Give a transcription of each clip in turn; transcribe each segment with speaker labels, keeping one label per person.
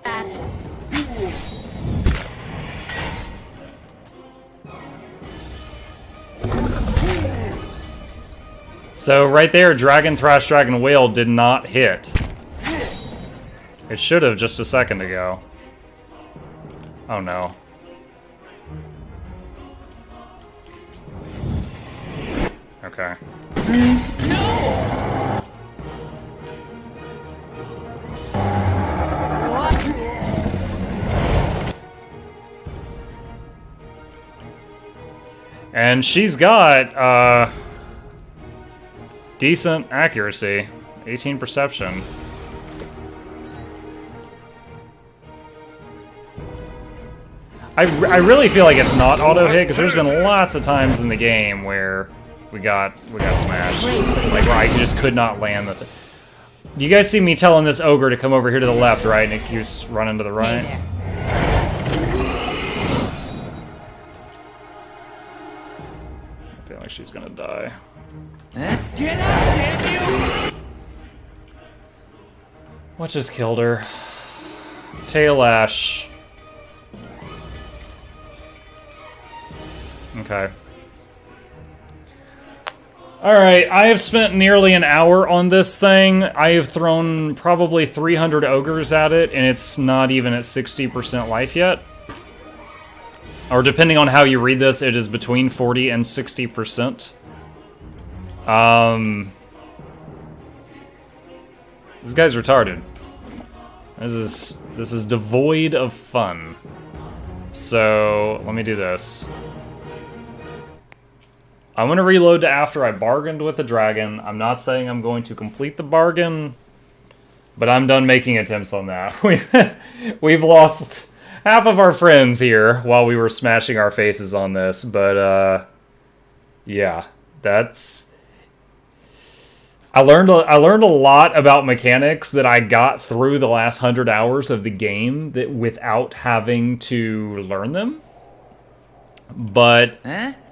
Speaker 1: That.
Speaker 2: So right there, Dragon Thrash, Dragon Whale did not hit. It should have just a second ago. Oh no. Okay. And she's got, decent accuracy. 18 perception. I really feel like it's not auto-hit, because there's been lots of times in the game where we got smashed. Like, where I just could not land the... You guys see me telling this ogre to come over here to the left, right? And it keeps running to the right? I feel like she's gonna die.
Speaker 3: Get out, damn you!
Speaker 2: What just killed her? Tail Ash. Okay. Alright, I have spent nearly an hour on this thing. I have thrown probably 300 ogres at it, and it's not even at 60% life yet. Or depending on how you read this, it is between 40 and 60%. This guy's retarded. This is devoid of fun. So, let me do this. I'm going to reload to after I bargained with the dragon. I'm not saying I'm going to complete the bargain, but I'm done making attempts on that. We've lost half of our friends here while we were smashing our faces on this, but yeah, that's... I learned a lot about mechanics that I got through the last 100 hours of the game that without having to learn them. But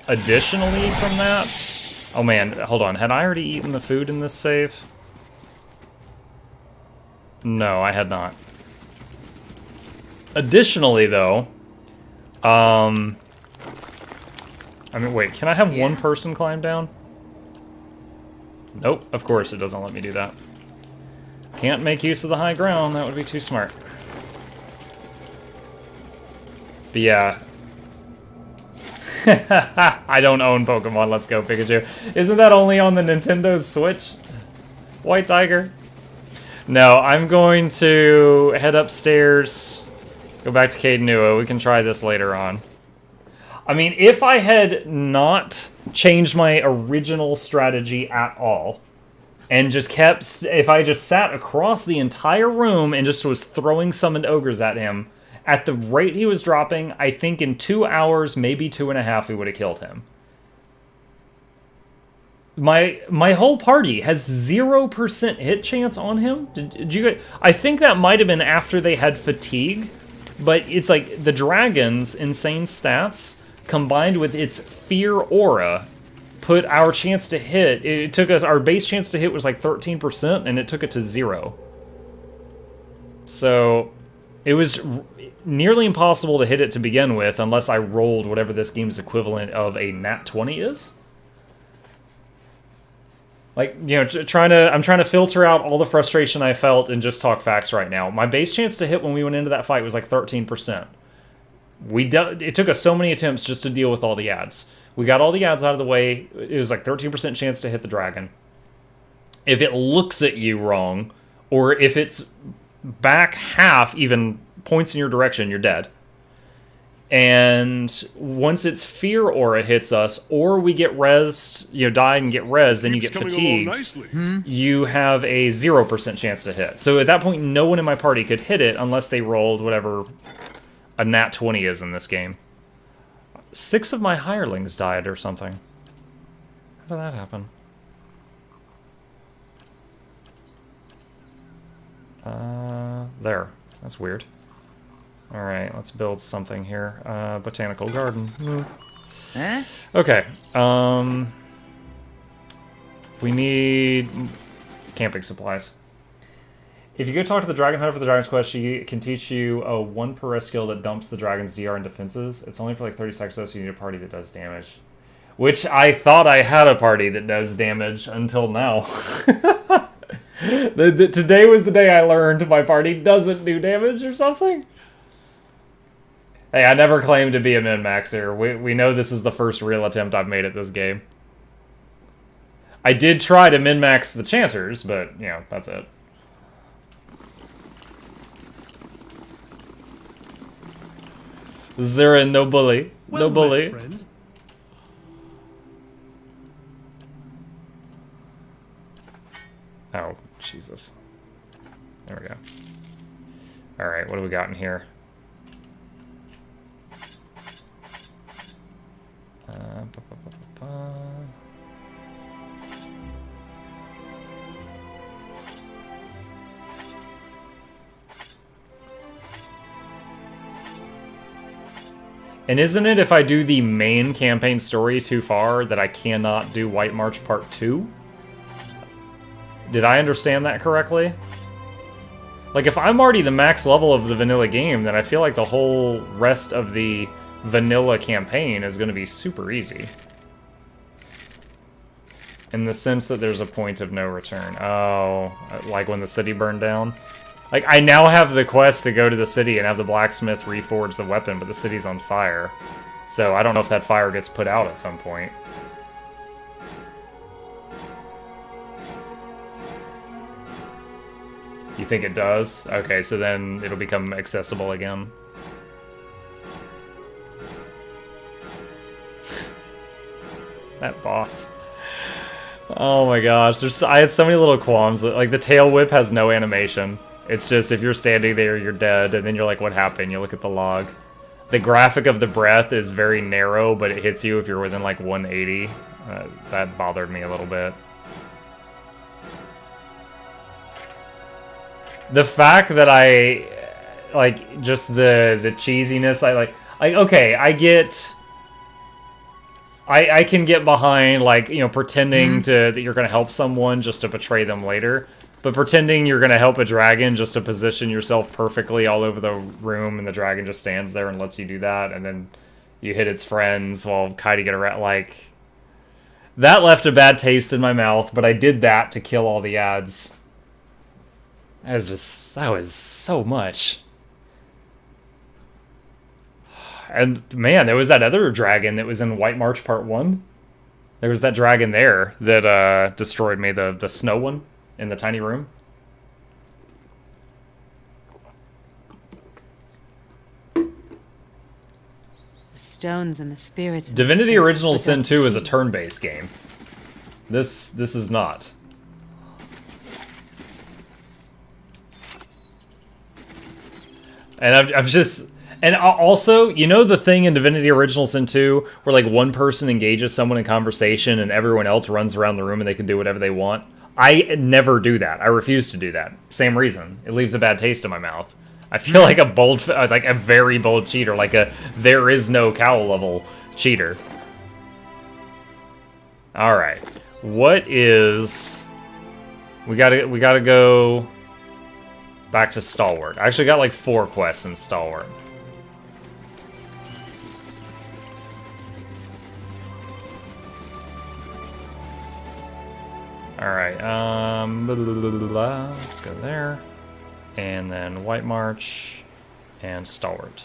Speaker 2: additionally from that... Oh man, hold on. Had I already eaten the food in this save? No, I had not. Additionally, though... I mean, wait, can I have one person climb down? Nope, of course it doesn't let me do that. Can't make use of the high ground, that would be too smart. But yeah. I don't own Pokemon, let's go Pikachu. Isn't that only on the Nintendo Switch? White Tiger? No, I'm going to head upstairs, go back to Cadenua. We can try this later on. I mean, if I had not changed my original strategy at all, and just kept... If I just sat across the entire room and just was throwing summoned ogres at him, at the rate he was dropping, I think in 2 hours, maybe 2.5, we would have killed him. My whole party has 0% hit chance on him. Did you guys... I think that might have been after they had fatigue, but it's like the dragon's insane stats combined with its fear aura put our chance to hit... It took us... Our base chance to hit was like 13%, and it took it to 0. So it was nearly impossible to hit it to begin with unless I rolled whatever this game's equivalent of a nat 20 is. Like, you know, I'm trying to filter out all the frustration I felt and just talk facts right now. My base chance to hit when we went into that fight was like 13%. It took us so many attempts just to deal with all the ads. We got all the ads out of the way. It was like 13% chance to hit the dragon. If it looks at you wrong, or if it's back half even points in your direction, you're dead. And once its fear aura hits us, or we get rezzed, you know, die and get rezzed, then you get fatigued, you have a 0% chance to hit. So at that point, no one in my party could hit it unless they rolled whatever a nat 20 is in this game. 6 of my hirelings died or something. How did that happen? There. That's weird. Alright, let's build something here. Botanical garden. Okay. We need camping supplies. If you go talk to the Dragon Hunter for the Dragon's Quest, she can teach you a 1 per rest skill that dumps the Dragon's DR and defenses. It's only for like 30 seconds though, so you need a party that does damage. Which I thought I had a party that does damage until now. Today was the day I learned my party doesn't do damage or something. Hey, I never claimed to be a min-maxer. We know this is the first real attempt I've made at this game. I did try to min-max the Chanters, but, you know, that's it. Zero, no bully. No bully.
Speaker 1: Friend.
Speaker 2: Oh, Jesus. There we go. Alright, what do we got in here? And isn't it if I do the main campaign story too far that I cannot do White March Part 2? Did I understand that correctly? Like, if I'm already the max level of the vanilla game, then I feel like the whole rest of the vanilla campaign is going to be super easy. In the sense that there's a point of no return. Oh, like when the city burned down? Like, I now have the quest to go to the city and have the blacksmith reforge the weapon, but the city's on fire. So I don't know if that fire gets put out at some point. You think it does? Okay, so then it'll become accessible again. That boss. Oh my gosh, I had so many little qualms. Like, the tail whip has no animation. It's just, if you're standing there, you're dead, and then you're like, what happened? You look at the log. The graphic of the breath is very narrow, but it hits you if you're within, like, 180. That bothered me a little bit. The fact that I, like, just the cheesiness, okay, I get... I can get behind, like, you know, pretending that you're going to help someone just to betray them later. But pretending you're going to help a dragon just to position yourself perfectly all over the room, and the dragon just stands there and lets you do that, and then you hit its friends while Kaidi get around, like... That left a bad taste in my mouth, but I did that to kill all the ads. That was so much. And, man, there was that other dragon that was in White March Part 1. There was that dragon there that destroyed me, the snow one in the tiny room.
Speaker 4: The stones and the spirits.
Speaker 2: Divinity Original Sin 2 is a turn-based game. This is not. And I've just... And also, you know the thing in Divinity Original Sin 2 where, like, one person engages someone in conversation and everyone else runs around the room and they can do whatever they want? I never do that. I refuse to do that. Same reason. It leaves a bad taste in my mouth. I feel like a very bold cheater, like a there is no cow level cheater. All right. What is... We gotta go back to Stalwart. I actually got like 4 quests in Stalwart. Alright, let's go there. And then White March and Stalwart.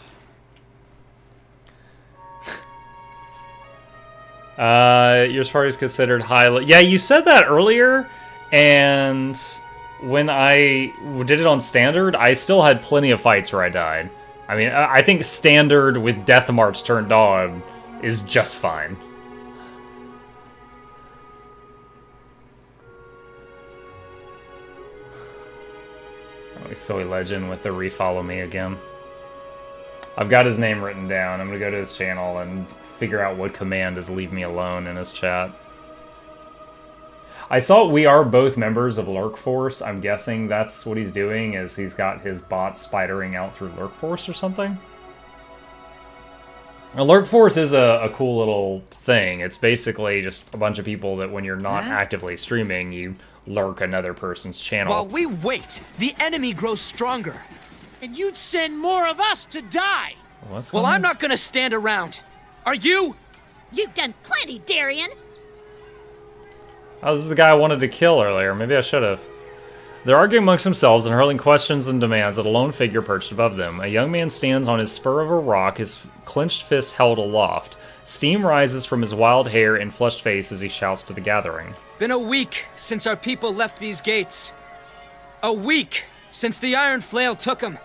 Speaker 2: Your party is considered high... Yeah, you said that earlier, and when I did it on Standard, I still had plenty of fights where I died. I mean, I think Standard with Death March turned on is just fine. Soy Legend with the refollow me again. I've got his name written down. I'm gonna go to his channel and figure out what command is leave me alone in his chat. I saw we are both members of Lurk Force. I'm guessing that's what he's doing, is he's got his bot spidering out through Lurk Force or something. Now, Lurk Force is a cool little thing. It's basically just a bunch of people that when you're not actively streaming, you lurk another person's channel.
Speaker 3: While we wait, the enemy grows stronger.
Speaker 1: And you'd send more of us to die.
Speaker 2: What's
Speaker 3: Well,
Speaker 2: going
Speaker 3: I'm
Speaker 2: on?
Speaker 3: not gonna stand around. Are you?
Speaker 5: You've done plenty, Darian.
Speaker 2: Oh, this is the guy I wanted to kill earlier. Maybe I should have. They're arguing amongst themselves and hurling questions and demands at a lone figure perched above them. A young man stands on his spur of a rock, his clenched fist held aloft. Steam rises from his wild hair and flushed face as he shouts to the gathering.
Speaker 3: Been a week since our people left these gates. A week since the Iron Flail took them.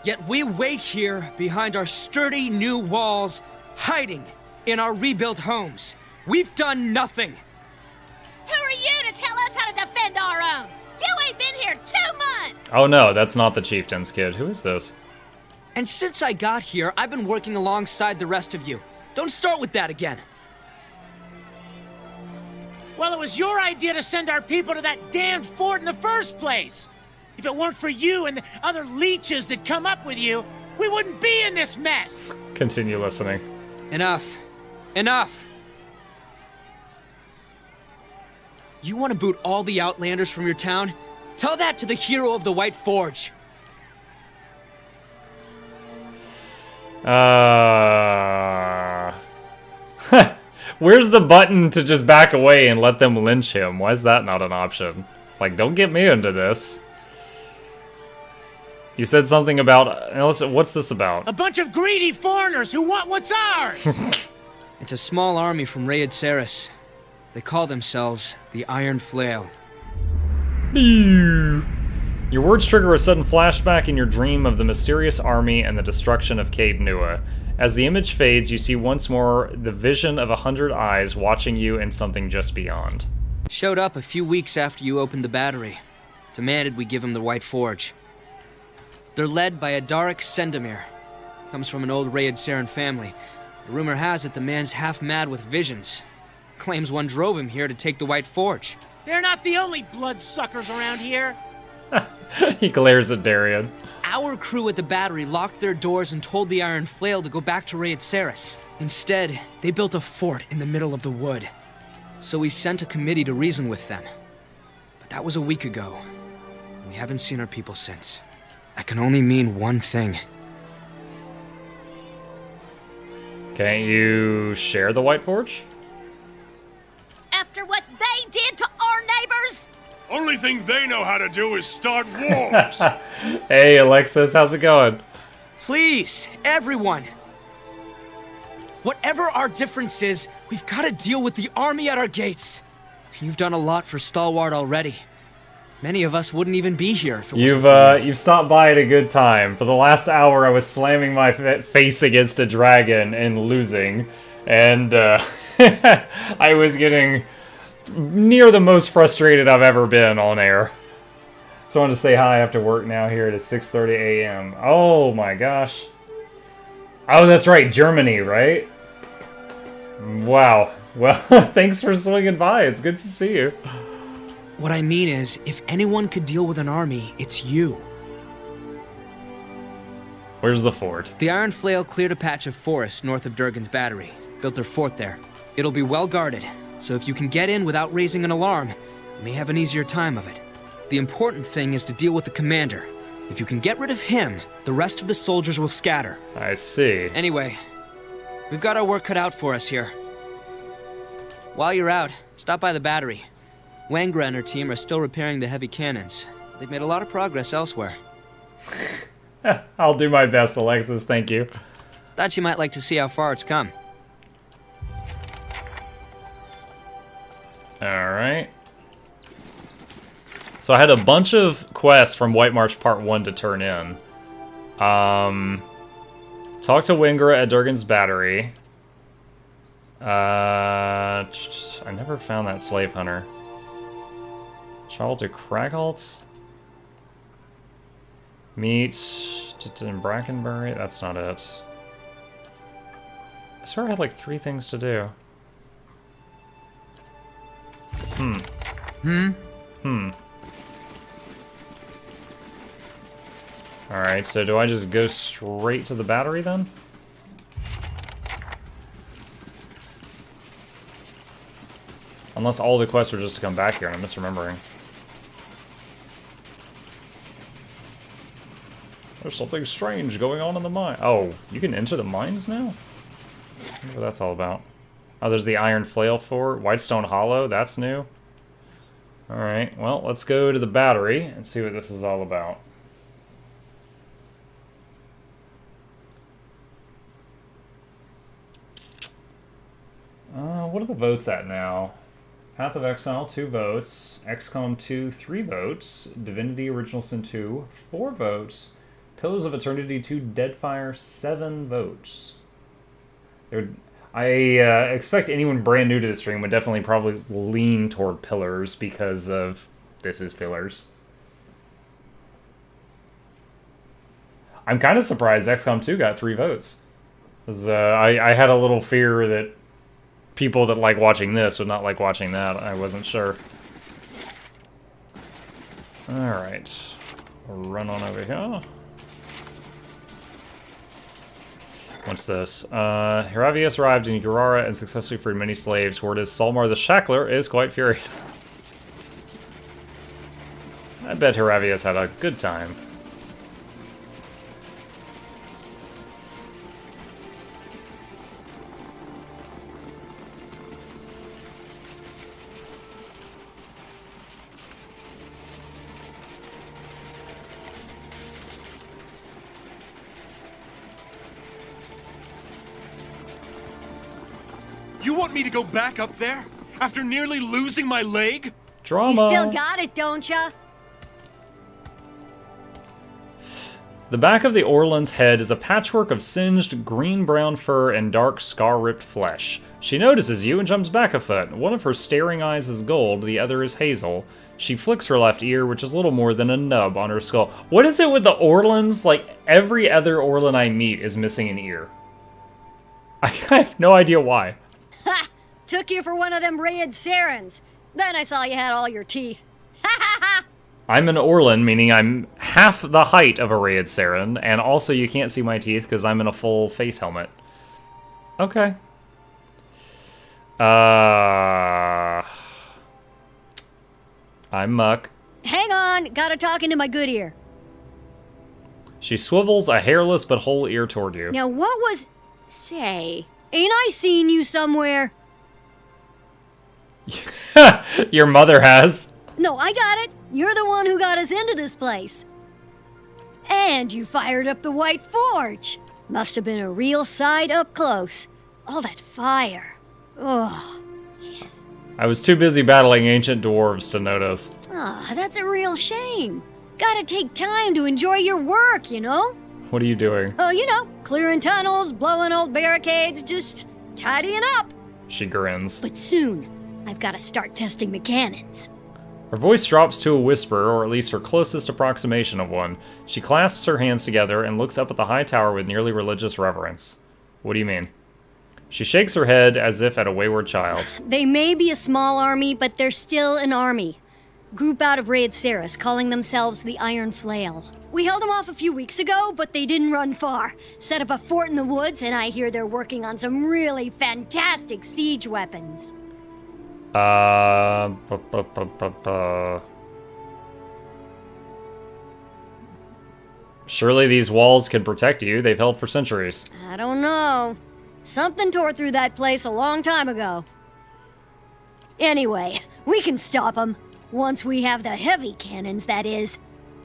Speaker 3: Yet we wait here behind our sturdy new walls, hiding in our rebuilt homes. We've done nothing.
Speaker 5: Who are you to tell us how to defend our own? You ain't been here 2 months.
Speaker 2: Oh no, that's not the chieftain's kid. Who is this?
Speaker 3: And since I got here, I've been working alongside the rest of you. Don't start with that again.
Speaker 1: Well, it was your idea to send our people to that damned fort in the first place. If it weren't for you and the other leeches that come up with you, we wouldn't be in this mess.
Speaker 2: Continue listening.
Speaker 3: Enough. Enough. You want to boot all the Outlanders from your town? Tell that to the hero of the White Forge.
Speaker 2: Where's the button to just back away and let them lynch him? Why is that not an option? Like, don't get me into this. You said something about... What's this about?
Speaker 1: A bunch of greedy foreigners who want what's ours.
Speaker 3: It's a small army from Raid Saris. They call themselves the Iron Flail.
Speaker 2: Your words trigger a sudden flashback in your dream of the mysterious army and the destruction of Caed Nua. As the image fades, you see once more the vision of 100 eyes watching you and something just beyond.
Speaker 3: Showed up a few weeks after you opened the battery. Demanded we give him the White Forge. They're led by Adarik Sendamir. Comes from an old Raid Saren family. The rumor has it the man's half mad with visions. Claims one drove him here to take the White Forge.
Speaker 1: They're not the only bloodsuckers around here.
Speaker 2: He glares at Darian.
Speaker 3: Our crew at the battery locked their doors and told the Iron Flail to go back to Raid Saris. Instead, they built a fort in the middle of the wood. So we sent a committee to reason with them. But that was a week ago. We haven't seen our people since. That can only mean one thing.
Speaker 2: Can't you share the White Forge?
Speaker 5: After what they did to our neighbors?
Speaker 6: Only thing they know how to do is start wars.
Speaker 2: Hey, Alexis, how's it going?
Speaker 3: Please, everyone. Whatever our difference is, we've got to deal with the army at our gates. You've done a lot for Stalwart already. Many of us wouldn't even be here if it wasn't for you.
Speaker 2: You've stopped by at a good time. For the last hour, I was slamming my face against a dragon and losing, and I was getting near the most frustrated I've ever been on air. Just wanted to say hi after work now. Here it is 6:30 a.m. Oh my gosh. Oh, that's right, Germany, right? Wow. Well, thanks for swinging by. It's good to see you.
Speaker 3: What I mean is, if anyone could deal with an army, it's you.
Speaker 2: Where's the fort?
Speaker 3: The Iron Flail cleared a patch of forest north of Durgan's battery, built their fort there. It'll be well guarded, so if you can get in without raising an alarm, you may have an easier time of it. The important thing is to deal with the commander. If you can get rid of him, the rest of the soldiers will scatter.
Speaker 2: I see.
Speaker 3: Anyway, we've got our work cut out for us here. While you're out, stop by the battery. Wangra and her team are still repairing the heavy cannons. They've made a lot of progress elsewhere.
Speaker 2: I'll do my best, Alexis. Thank you.
Speaker 3: Thought you might like to see how far it's come.
Speaker 2: Alright. So I had a bunch of quests from White March Part 1 to turn in. Talk to Wingra at Durgan's Battery. I never found that slave hunter. Travel to Cragholt. Meet in Brackenbury. That's not it. I swear I had like 3 things to do. Alright, so do I just go straight to the battery then? Unless all the quests are just to come back here and I'm misremembering. There's something strange going on in the mine. Oh, you can enter the mines now? I wonder what that's all about. Oh, there's the Iron Flail Fort. Whitestone Hollow, that's new. Alright, well, let's go to the battery and see what this is all about. What are the votes at now? Path of Exile, 2 votes. XCOM 2, 3 votes. Divinity Original Sin 2, 4 votes. Pillars of Eternity 2, Deadfire, 7 votes. I expect anyone brand new to the stream would definitely probably lean toward Pillars because of this is Pillars. I'm kind of surprised XCOM 2 got 3 votes. Because I had a little fear that people that like watching this would not like watching that. I wasn't sure. Alright. Run on over here. What's this? Heravius arrived in Urara and successfully freed many slaves. Word is Solmar the Shackler is quite furious. I bet Heravius had a good time.
Speaker 6: You want me to go back up there? After nearly losing my leg?
Speaker 2: Drama!
Speaker 5: You still got it, don't ya?
Speaker 2: The back of the Orlan's head is a patchwork of singed green-brown fur and dark, scar-ripped flesh. She notices you and jumps back a foot. One of her staring eyes is gold, the other is hazel. She flicks her left ear, which is little more than a nub on her skull. What is it with the Orlans? Like, every other Orlan I meet is missing an ear. I have no idea why.
Speaker 5: Ha! Took you for one of them red Sarens. Then I saw you had all your teeth. Ha ha ha!
Speaker 2: I'm an Orlan, meaning I'm half the height of a Rayed Saren, and also you can't see my teeth because I'm in a full face helmet. Okay. I'm Muck.
Speaker 5: Hang on, gotta talk into my good ear.
Speaker 2: She swivels a hairless but whole ear toward you.
Speaker 5: Now what was... Say, ain't I seen you somewhere?
Speaker 2: Your mother has.
Speaker 5: No, I got it. You're the one who got us into this place. And you fired up the White Forge. Must have been a real sight up close. All that fire. Ugh.
Speaker 2: I was too busy battling ancient dwarves to notice.
Speaker 5: Ah, that's a real shame. Gotta take time to enjoy your work, you know?
Speaker 2: What are you doing?
Speaker 5: Oh, you know, clearing tunnels, blowing old barricades, just tidying up.
Speaker 2: She grins.
Speaker 5: But soon, I've gotta start testing the cannons.
Speaker 2: Her voice drops to a whisper, or at least her closest approximation of one. She clasps her hands together and looks up at the high tower with nearly religious reverence. What do you mean? She shakes her head as if at a wayward child.
Speaker 5: They may be a small army, but they're still an army. Group out of Raid Ceres, calling themselves the Iron Flail. We held them off a few weeks ago, but they didn't run far. Set up a fort in the woods, and I hear they're working on some really fantastic siege weapons.
Speaker 2: Surely these walls can protect you. They've held for centuries.
Speaker 5: I don't know. Something tore through that place a long time ago. Anyway, we can stop them. Once we have the heavy cannons, that is.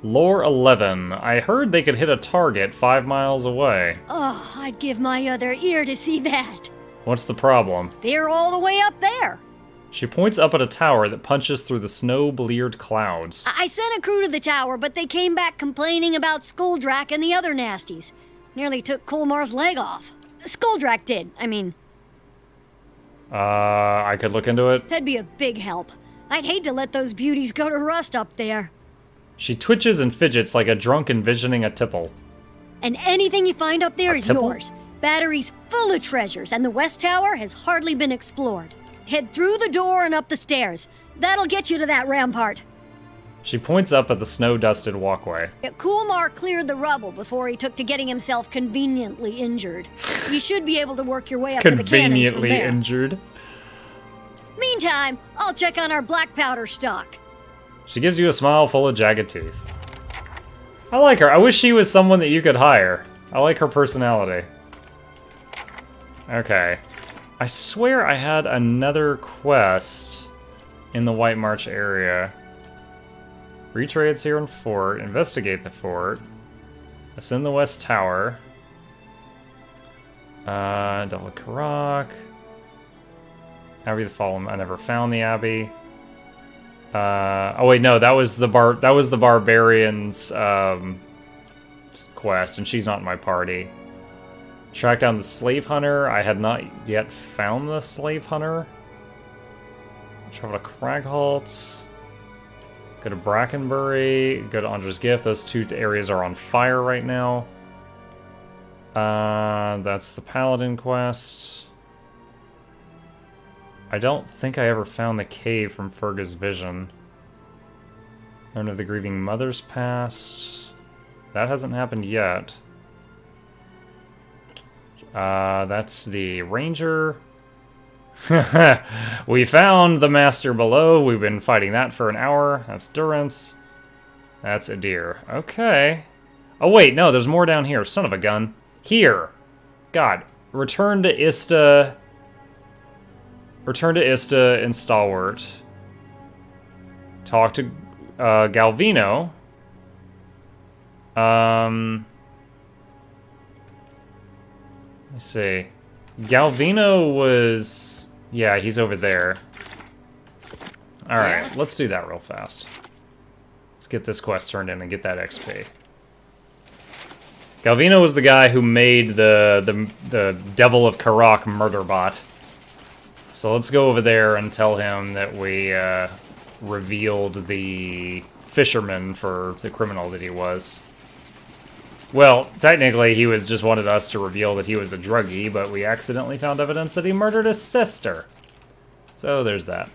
Speaker 2: Lore 11. I heard they could hit a target 5 miles away.
Speaker 5: Oh, I'd give my other ear to see that.
Speaker 2: What's the problem?
Speaker 5: They're all the way up there.
Speaker 2: She points up at a tower that punches through the snow-bleared clouds.
Speaker 5: I sent a crew to the tower, but they came back complaining about Skuldrak and the other nasties. Nearly took Kulmar's leg off. Skuldrak did, I mean.
Speaker 2: I could look into it.
Speaker 5: That'd be a big help. I'd hate to let those beauties go to rust up there.
Speaker 2: She twitches and fidgets like a drunk envisioning a tipple.
Speaker 5: And anything you find up there
Speaker 2: A
Speaker 5: is
Speaker 2: tipple?
Speaker 5: yours. Battery's full of treasures, and the West Tower has hardly been explored. Head through the door and up the stairs. That'll get you to that rampart.
Speaker 2: She points up at the snow-dusted walkway.
Speaker 5: Kulmar cleared the rubble before he took to getting himself conveniently injured. You should be able to work your way up to the cannons from
Speaker 2: Conveniently
Speaker 5: there.
Speaker 2: injured.
Speaker 5: Meantime, I'll check on our black powder stock.
Speaker 2: She gives you a smile full of jagged teeth. I like her. I wish she was someone that you could hire. I like her personality. Okay. I swear I had another quest in the White March area. Reach Raid Seron Fort, investigate the fort, ascend the West Tower, Devil Karak, Abbey the Fallen. I never found the Abbey. Oh wait, no, that was the Barbarian's quest, and she's not in my party. Track down the Slave Hunter. I had not yet found the Slave Hunter. Travel to Cragholt. Go to Brackenbury. Go to Andra's Gift. Those two areas are on fire right now. That's the Paladin quest. I don't think I ever found the cave from Fergus Vision. Learn of the Grieving Mother's Past. That hasn't happened yet. That's the Ranger. We found the Master below. We've been fighting that for an hour. That's Durance. That's Adir. Okay. Oh wait, no, there's more down here. Son of a gun. Here. God. Return to Ista. Return to Ista in Stalwart. Talk to Galvino. Let me see. Galvino was... Yeah, he's over there. Alright, let's do that real fast. Let's get this quest turned in and get that XP. Galvino was the guy who made the Devil of Karak murder bot. So let's go over there and tell him that we revealed the fisherman for the criminal that he was. Well, technically he just wanted us to reveal that he was a druggie, but we accidentally found evidence that he murdered his sister. So there's that.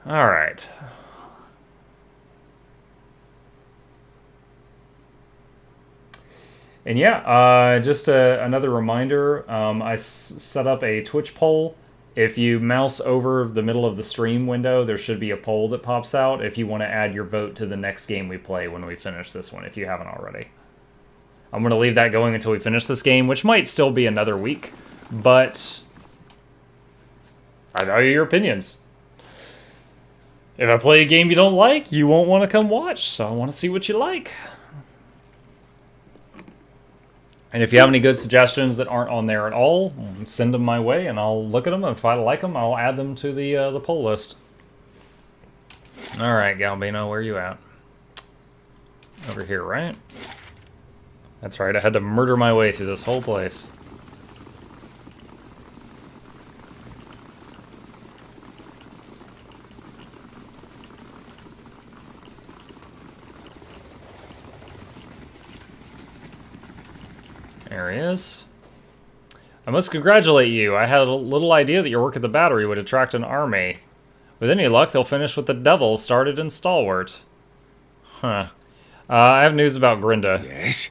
Speaker 2: Alright. And yeah, just another reminder, I set up a Twitch poll. If you mouse over the middle of the stream window, there should be a poll that pops out if you want to add your vote to the next game we play when we finish this one, if you haven't already. I'm going to leave that going until we finish this game, which might still be another week, but I value your opinions. If I play a game you don't like, you won't want to come watch, so I want to see what you like. And if you have any good suggestions that aren't on there at all, send them my way, and I'll look at them. And if I like them, I'll add them to the poll list. All right, Galbino, where are you at? Over here, right? That's right. I had to murder my way through this whole place. There he is. I must congratulate you. I had a little idea that your work at the battery would attract an army. With any luck, they'll finish what the devil started in Stalwart. Huh. I have news about Grinda.
Speaker 7: Yes?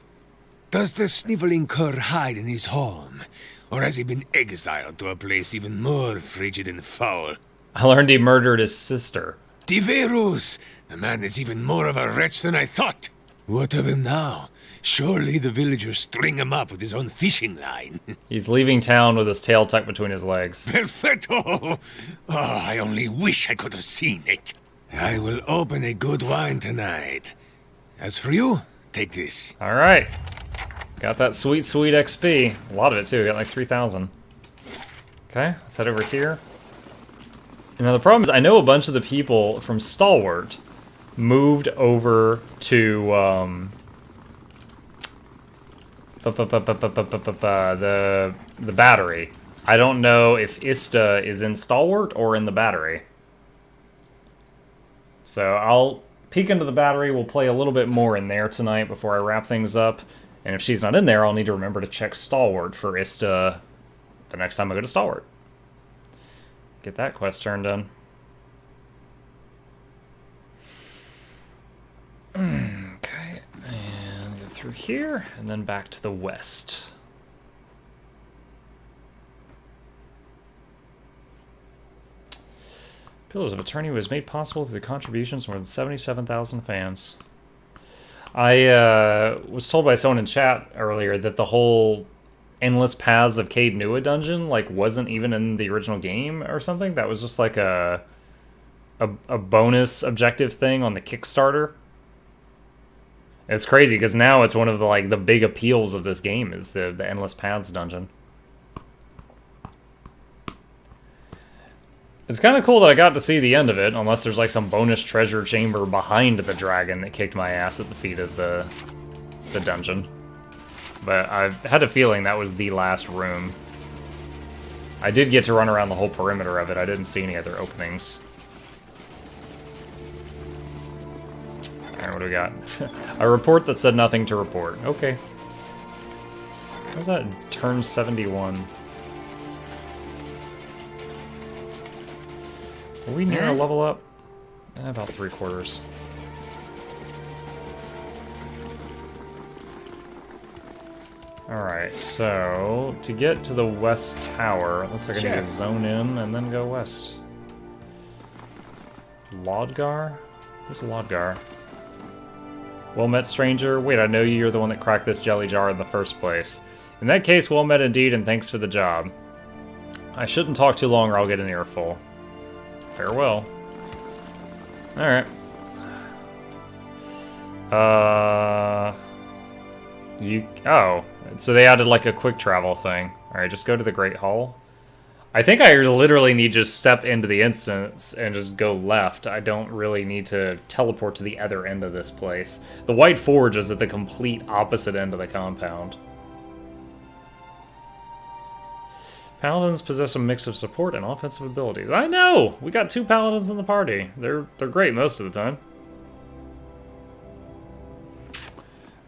Speaker 7: Does the sniveling cur hide in his home? Or has he been exiled to a place even more frigid and foul?
Speaker 2: I learned he murdered his sister.
Speaker 7: Diverus! The man is even more of a wretch than I thought. What of him now? Surely the villagers string him up with his own fishing line.
Speaker 2: He's leaving town with his tail tucked between his legs.
Speaker 7: Perfetto! Oh, I only wish I could have seen it. I will open a good wine tonight. As for you, take this.
Speaker 2: All right. Got that sweet, sweet XP. A lot of it, too. Got like 3,000. Okay, let's head over here. Now, the problem is I know a bunch of the people from Stalwart moved over to the battery. I don't know if Ista is in Stalwart or in the battery. So I'll peek into the battery. We'll play a little bit more in there tonight before I wrap things up. And if she's not in there, I'll need to remember to check Stalwart for Ista the next time I go to Stalwart. Get that quest turned in. Okay, and go through here, and then back to the west. Pillars of Eternity was made possible through the contributions of more than 77,000 fans. I was told by someone in chat earlier that the whole Endless Paths of Cade Nua dungeon like wasn't even in the original game or something. That was just like a bonus objective thing on the Kickstarter. It's crazy because now it's one of the like the big appeals of this game is the Endless Paths dungeon. It's kind of cool that I got to see the end of it, unless there's like some bonus treasure chamber behind the dragon that kicked my ass at the feet of the dungeon. But I had a feeling that was the last room. I did get to run around the whole perimeter of it. I didn't see any other openings. Alright, what do we got? A report that said nothing to report. Okay. How's that turn 71? Are we near a level up? About 3/4. Alright, so to get to the west tower, it looks like I need to zone in and then go west. Lodgar? Who's Lodgar? Well met, stranger. Wait, I know you're the one that cracked this jelly jar in the first place. In that case, well met indeed, and thanks for the job. I shouldn't talk too long or I'll get an earful. Farewell. Alright. Oh. So they added like a quick travel thing. Alright, just go to the Great Hall. I think I literally need to just step into the instance and just go left. I don't really need to teleport to the other end of this place. The White Forge is at the complete opposite end of the compound. Paladins possess a mix of support and offensive abilities. I know! We got 2 paladins in the party. They're great most of the time.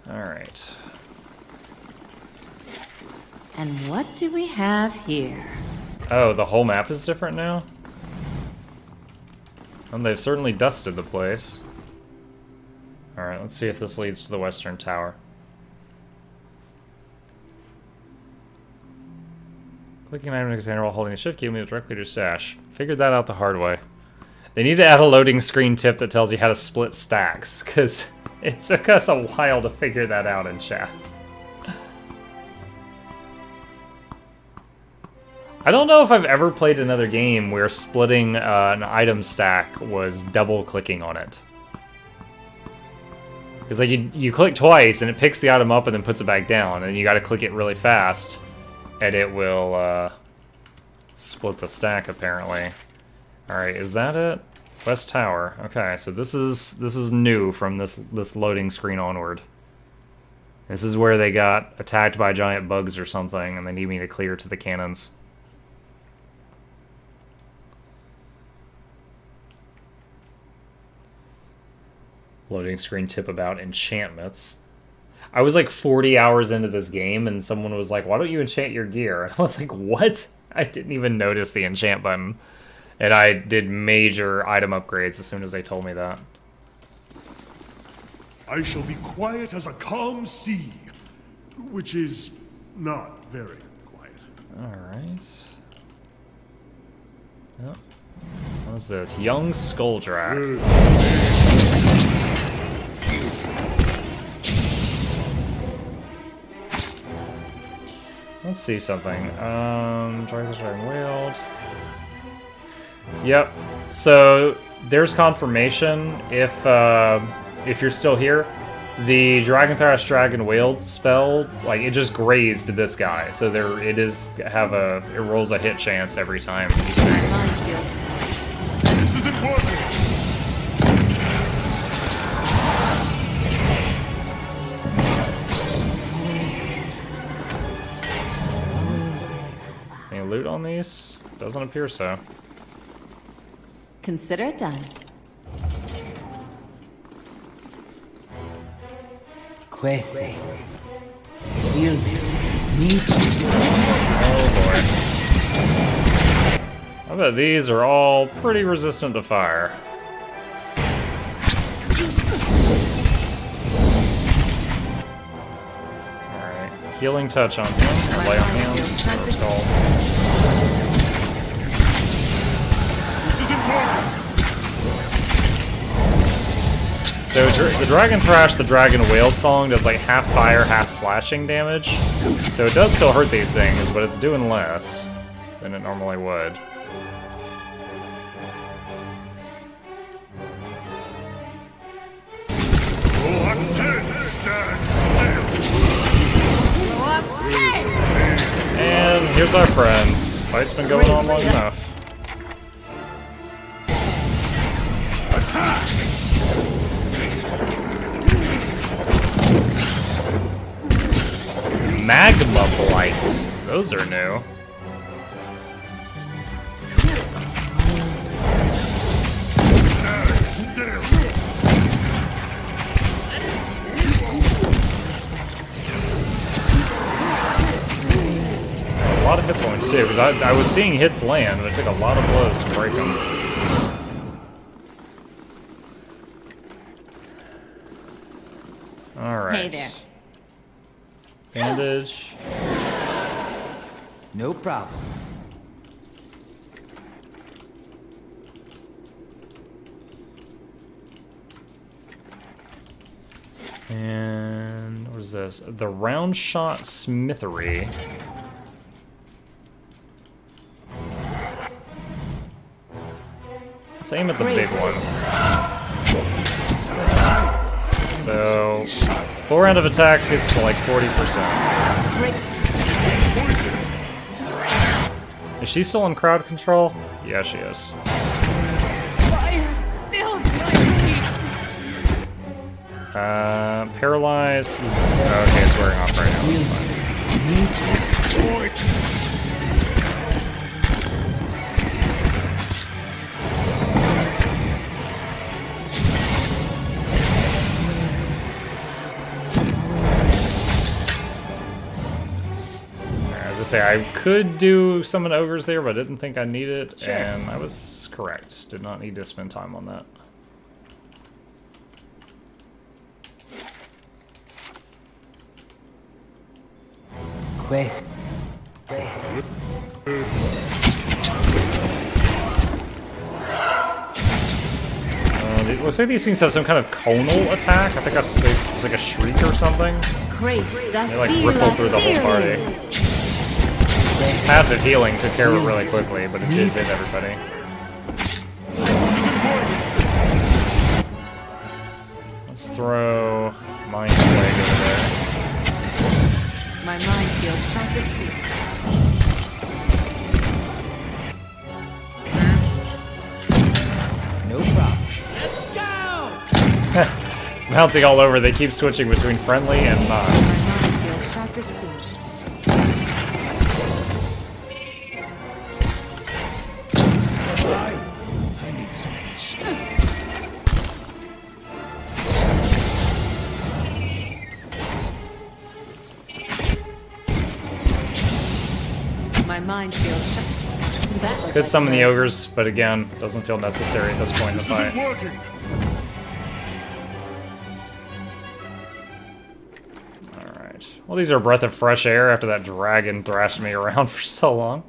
Speaker 2: Alright.
Speaker 4: And what do we have here?
Speaker 2: Oh, the whole map is different now? And they've certainly dusted the place. Alright, let's see if this leads to the Western Tower. Clicking item in the container while holding the shift key will move directly to stash. Figured that out the hard way. They need to add a loading screen tip that tells you how to split stacks, because it took us a while to figure that out in chat. I don't know if I've ever played another game where splitting an item stack was double-clicking on it. Because like you click twice and it picks the item up and then puts it back down, and you gotta click it really fast. And it will split the stack, apparently. Alright, is that it? West Tower. Okay, so this is new from this loading screen onward. This is where they got attacked by giant bugs or something, and they need me to clear to the cannons. Loading screen tip about enchantments. I was like 40 hours into this game, and someone was like, why don't you enchant your gear? And I was like, what? I didn't even notice the enchant button. And I did major item upgrades as soon as they told me that.
Speaker 6: I shall be quiet as a calm sea, which is not very quiet.
Speaker 2: Alright. Oh. What's this? Young Skulldrak. Let's see something. Try the Dragon Wield. Yep. So there's confirmation if you're still here. The Dragon Thrash Dragon Wield spell, like it just grazed this guy. So it rolls a hit chance every time.
Speaker 6: This isn't working.
Speaker 2: Any loot on these? Doesn't appear so.
Speaker 4: Consider it done.
Speaker 3: Cuece. Silves. Meat.
Speaker 2: Oh boy. I bet these are all pretty resistant to fire. Alright. Healing touch on him. Lay on hands. Whatever it's called.
Speaker 6: This isn't
Speaker 2: So the Dragon Thrash, the Dragon Wailed song does like half fire, half slashing damage. So it does still hurt these things, but it's doing less than it normally would. And here's our friends. Fight's been going on long enough. Magma Blight. Those are new. A lot of hit points too, because I was seeing hits land, but it took a lot of blows to break them. Alright.
Speaker 4: Hey there.
Speaker 2: Bandage.
Speaker 8: No problem.
Speaker 2: And what is this? The Round Shot Smithery. Let's aim at the big one. So, full round of attacks gets to like 40%. Is she still in crowd control? Yeah, she is. Paralyze is... okay, it's wearing off right now. That's fine. As I say, I could do summon ogres there, but I didn't think I needed it, and I was correct. Did not need to spend time on that.
Speaker 8: Wait.
Speaker 2: It looks like these things have some kind of conal attack. I think it's like a shriek or something.
Speaker 4: Great.
Speaker 2: They like ripple through the whole party. Passive healing took care of it really quickly, but it did hit everybody. Let's throw Mind Plague over there.
Speaker 4: My mind feels sharp as steel.
Speaker 8: No problem.
Speaker 2: It's bouncing all over. They keep switching between friendly and not.
Speaker 4: My mind feels sharp as steel. My mind feels sharp.
Speaker 2: Could summon the ogres, but again, doesn't feel necessary at this point in the fight.
Speaker 6: Working.
Speaker 2: Alright. Well, these are a breath of fresh air after that dragon thrashed me around for so long.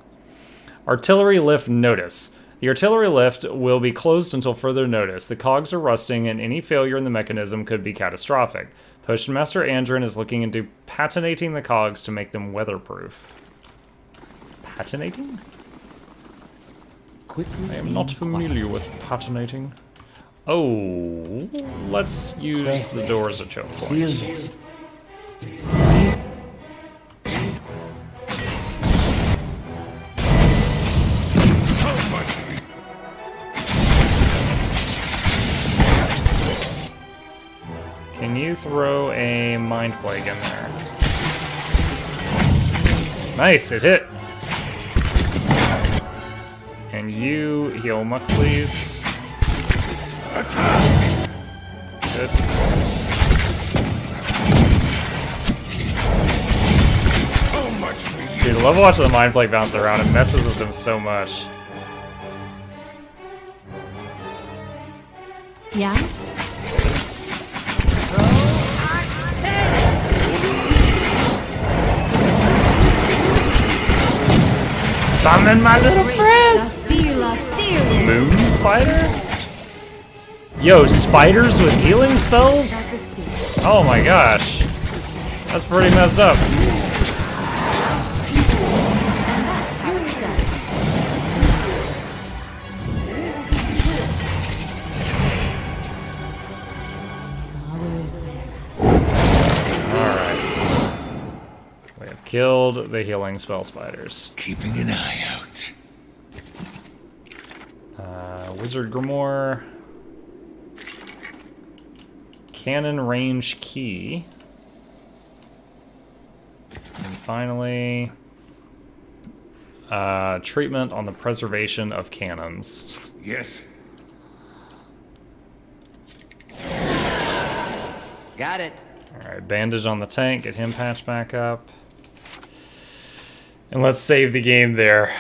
Speaker 2: Artillery lift notice. The artillery lift will be closed until further notice. The cogs are rusting, and any failure in the mechanism could be catastrophic. Postmaster Andrin is looking into patinating the cogs to make them weatherproof. Patinating? I am not familiar with patinating. Oh, let's use the door as a choke point. Can you throw a Mind Plague in there? Nice, it hit. And you heal Muck, please. Good. Dude, I love watching the Mind Plague bounce around. It messes with them so much.
Speaker 4: Yeah?
Speaker 2: Summon my little friend!
Speaker 4: Feel a theory.
Speaker 2: Moon's spider? Yo, spiders with healing spells? Oh my gosh. That's pretty messed up. Alright. We have killed the healing spell spiders.
Speaker 7: Keeping an eye out.
Speaker 2: Wizard Grimoire. Cannon range key. And finally, treatment on the preservation of cannons.
Speaker 7: Yes.
Speaker 8: Got it.
Speaker 2: Alright, bandage on the tank, get him patched back up. And let's save the game there.